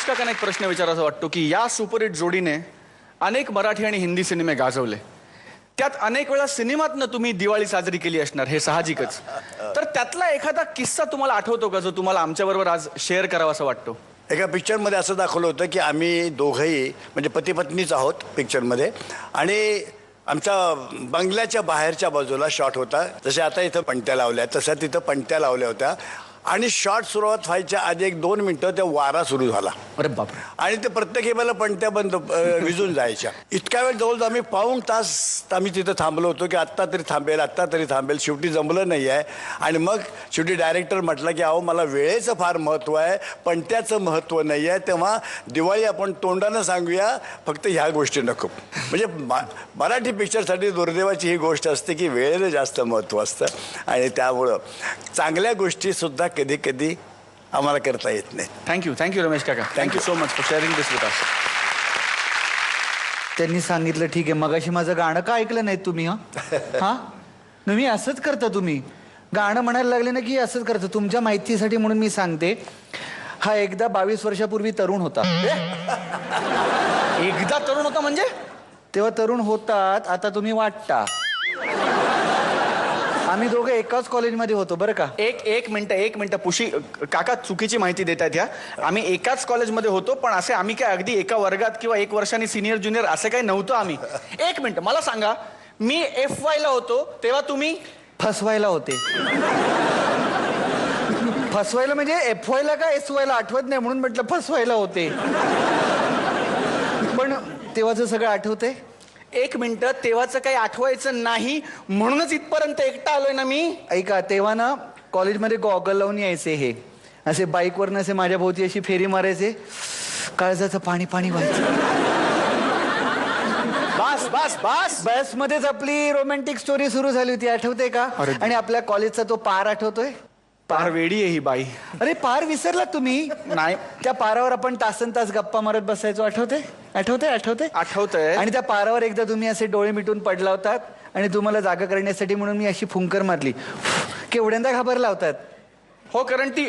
काकांना एक प्रश्न विचारायचा वाटतो की या सुपरहिट जोडीने अनेक मराठी आणि हिंदी सिनेमे गाजवले, त्यात अनेक वेळा सिनेमातनं तुम्ही दिवाळी साजरी केली असणार, हे साहजिकच. तर त्यातला एखादा किस्सा तुम्हाला आठवतो का जो तुम्हाला आमच्याबरोबर आज शेअर करावा असं वाटतो? एका पिक्चरमध्ये असं दाखवलं होतं की आम्ही दोघंही म्हणजे पती पत्नीच आहोत पिक्चरमध्ये, आणि आमच्या बंगल्याच्या बाहेरच्या बाजूला शॉट होता. जसे आता इथं पणत्या लावल्या तशा तिथं पणत्या लावल्या होत्या, आणि शॉट सुरुवात व्हायच्या आधी 1-2 मिनिटं ते वारा सुरू झाला. अरे बापरे. आणि ते प्रत्येक वेळेला पणत्या बंद विजून जायच्या. इतक्या वेळ जवळ आम्ही पाऊण तास आम्ही तिथं थांबलो होतो की आत्ता तरी थांबेल. शेवटी जमलं नाही आहे. आणि मग शेवटी डायरेक्टर म्हटलं की अहो मला वेळेचं फार महत्त्व आहे, पणत्याचं महत्त्व नाही आहे, तेव्हा दिवाळी आपण तोंडानं सांगूया, फक्त ह्या गोष्टी नको. म्हणजे मराठी पिक्चरसाठी दुर्दैवाची ही गोष्ट असते की वेळेला जास्त महत्त्व असतं, आणि त्यामुळं चांगल्या गोष्टीसुद्धा कधी कधी आम्हाला करता येत नाही. थँक्यू रमेश काका. Thank you so much for sharing this with us. त्यांनी सांगितलं ठीक आहे. मगाशी माझं गाणं का ऐकलं नाही तुम्ही? हा तुम्ही असंच करता, तुम्ही गाणं म्हणायला लागले ना की असंच करता. तुमच्या माहितीसाठी म्हणून मी सांगते, हा एकदा 22 वर्षापूर्वी तरुण होता. एकदा तरुण होता म्हणजे? तेव्हा तरुण होतात, आता तुम्ही वाटता. आम्ही दोघे एकाच कॉलेजमध्ये होतो बरं का. एक मिनिट पुशी काका चुकीची माहिती देत आहेत. या आम्ही एकाच कॉलेजमध्ये होतो, पण असे आम्ही काय अगदी एका वर्गात किंवा 1 वर्षांनी सिनियर ज्युनियर असं काही नव्हतं आम्ही. 1 मिनिट मला सांगा, मी FY ला होतो तेव्हा तुम्ही फसवायला होते. फसवायला म्हणजे FY ला का SY ला आठवत नाही म्हणून म्हटलं फसवायला होते. पण तेव्हाचं सगळं आठवतंय? 1 मिनिट, तेव्हाचं काही आठवायचं नाही म्हणूनच इथपर्यंत एकटा आलोय ना मी. ऐका, तेव्हा ना कॉलेजमध्ये गॉगल लावून यायचे हे असे, बाईकवरनं असे माझ्या भोवती अशी फेरी मारायचे, काळजाचं पाणी व्हायचं. बसमध्येच आपली रोमॅन्टिक स्टोरी सुरू झाली होती, आठवते का? आणि आपल्या कॉलेजचा तो पार आठवतोय? पार वेडी आहे ही बाई. अरे पार विसरला तुम्ही? नाही. त्या पारावर आपण तासन तास गप्पा मारत बसायचो, आठवते? आठवतंय. आणि त्या पारावर एकदा तुम्ही असे डोळे मिटून पडला होतात, आणि तुम्हाला जागा करण्यासाठी म्हणून मी अशी फुंकर मारली. केवढ्यांदा घाबरला होतात? हो, कारण ती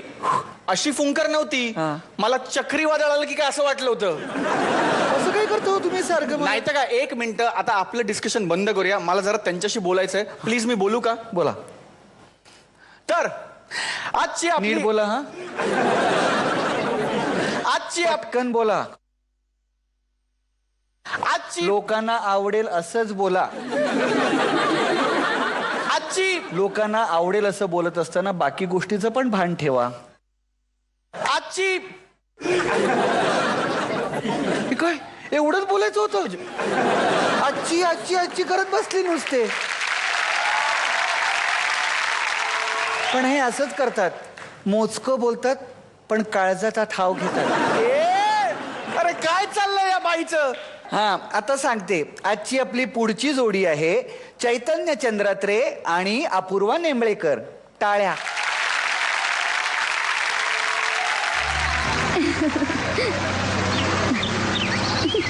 अशी फुंकर नव्हती, मला चक्रीवादळ आलं की काय असं वाटलं होतं. असं काय करतो तुम्ही सारखं? नाही तर काय. 1 मिनिट, आता आपलं डिस्कशन बंद करूया, मला जरा त्यांच्याशी बोलायचंय. प्लीज, मी बोलू का? बोला. तर आजची नीट बोला. हा, आजची पटकन बोला. आजची लोकांना आवडेल असंच बोला. आजची लोकांना आवडेल असं बोलत असताना बाकी गोष्टीचं पण भान ठेवा. आजची काय एवढंच बोलायचं होतं? आजची आजची आजची करत बसली नुसते. पण हे असंच करतात, मोजकं बोलतात पण काळजाचा ठाव घेतात. अरे काय चाललंय या बाईचं? हा, आता सांगते. आजची आपली पुढची जोडी आहे चैतन्य चंद्रात्रे आणि अपूर्वा नेंबळेकर. टाळ्या.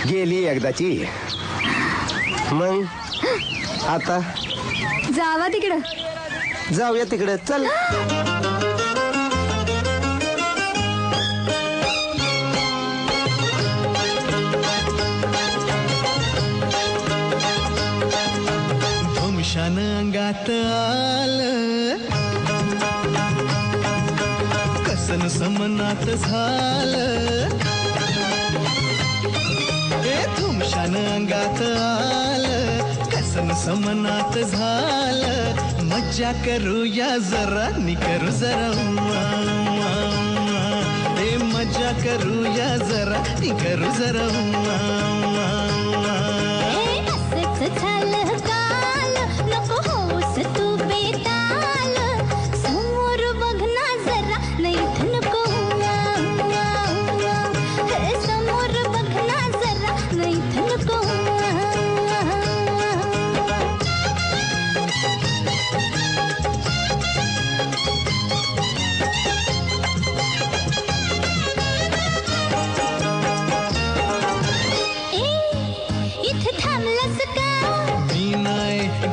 गेली एकदाची, मग आता जावा तिकडं. जाऊया तिकडे, चल. धुमशान अंगात आलं, कसन समनात झालं. धुमशान अंगात आलं, कसन समनात झालं. मज्जा करूया जरा, नि करू जरा मज्जा करूया जरा, नि करू जरा. असंच झालं काल, नको होस तू बेताल. समोर बघ ना जरा, नाही नको. समोर बघ ना जरा, नाही नको.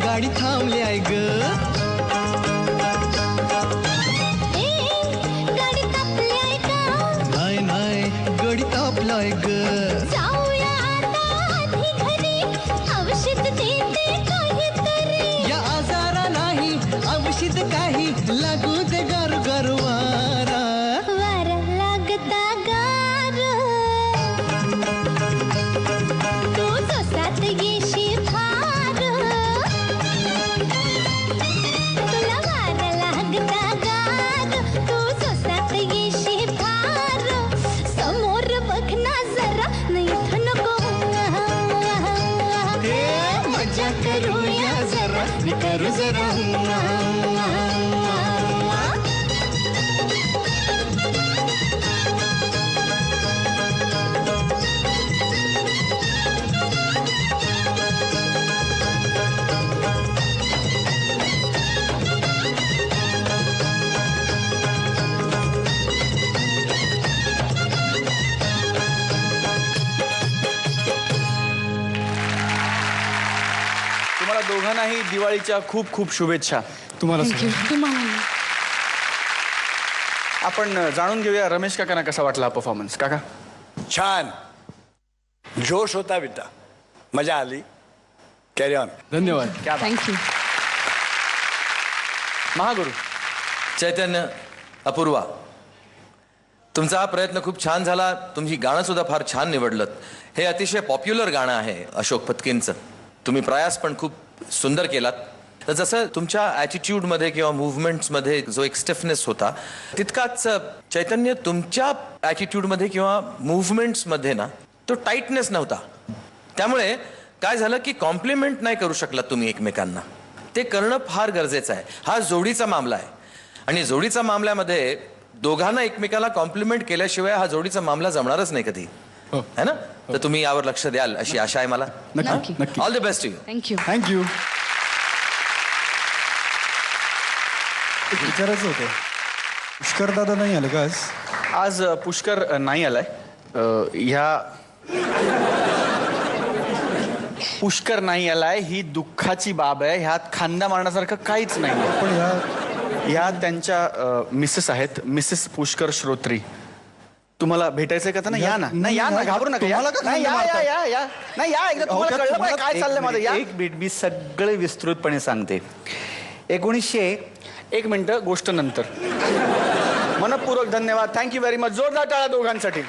गाडी थांबली आहे ग. गाडी तापली आहे का? नाही, गाडी ताप नाही ग. जाऊया आता आधी घरी औषध देते काहीतरी या आजारा नाही औषध काही लागू दे गार गारवारा. वार लागता गार तू जोसात येशी फार तुला वार लागता गार तू जोसात येशी फार समोर बघ ना जरा नाही तर नको मजा करूया जरा करू जरा. तुम्हाला दोघांनाही दिवाळीच्या खूप खूप शुभेच्छा. तुम्हाला आपण जाणून घेऊया रमेश काकांना कसा वाटला हा परफॉर्मन्स. काका छान जोश होता बिटा, मजा आली. Carry on. धन्यवाद. क्या बात. थँक्यू. महागुरु चैतन्य, अपूर्वा, तुमचा हा प्रयत्न खूप छान झाला. तुम्ही गाणं सुद्धा फार छान निवडलं. हे अतिशय पॉप्युलर गाणं आहे अशोक पत्कींचं. तुम्ही प्रयास पण खूप सुंदर केलात. तर जसं तुमच्या ॲटिट्यूडमध्ये किंवा मुवमेंट्समध्ये जो एक स्टिफनेस होता, तितकाच चैतन्य तुमच्या ॲटिट्यूडमध्ये किंवा मुवमेंट्समध्ये ना तो टाईटनेस नव्हता. त्यामुळे काय झालं की कॉम्प्लिमेंट नाही करू शकलात तुम्ही एकमेकांना. ते करणं फार गरजेचं आहे. हा जोडीचा मामला आहे आणि जोडीचा मामल्यामध्ये दोघांना एकमेकाला कॉम्प्लिमेंट केल्याशिवाय हा जोडीचा मामला जमणारच नाही कधी, है ना? तर तुम्ही यावर लक्ष द्याल अशी आशा आहे मला. नक्की. नक्की. All the best to you. Thank you. Thank you. विचारायचं होतं, पुष्कर दादा नाही आलं का आज? आज पुष्कर नाही आलाय. ह्या पुष्कर नाही आलाय ही दुःखाची बाब आहे. ह्यात खांदा मारण्यासारखं काहीच नाही. पण ह्या त्यांच्या मिसेस आहेत, मिसेस पुष्कर श्रोत्री. तुम्हाला भेटायचंय का त्यांना? या ना. नाही या ना, घाबरू नका. या. तुम्हाला का नाही, खांदा या मारताय? या या नाही या एकदा. तुम्हाला कळलं पाहिजे काय चाललंय माझं. या एक मिनिट, मी सगळे विस्तृतपणे सांगते. 1 मिनिट, गोष्ट नंतर. मनपूर्वक धन्यवाद. Thank you very much. जोरदार टाळा दोघांसाठी.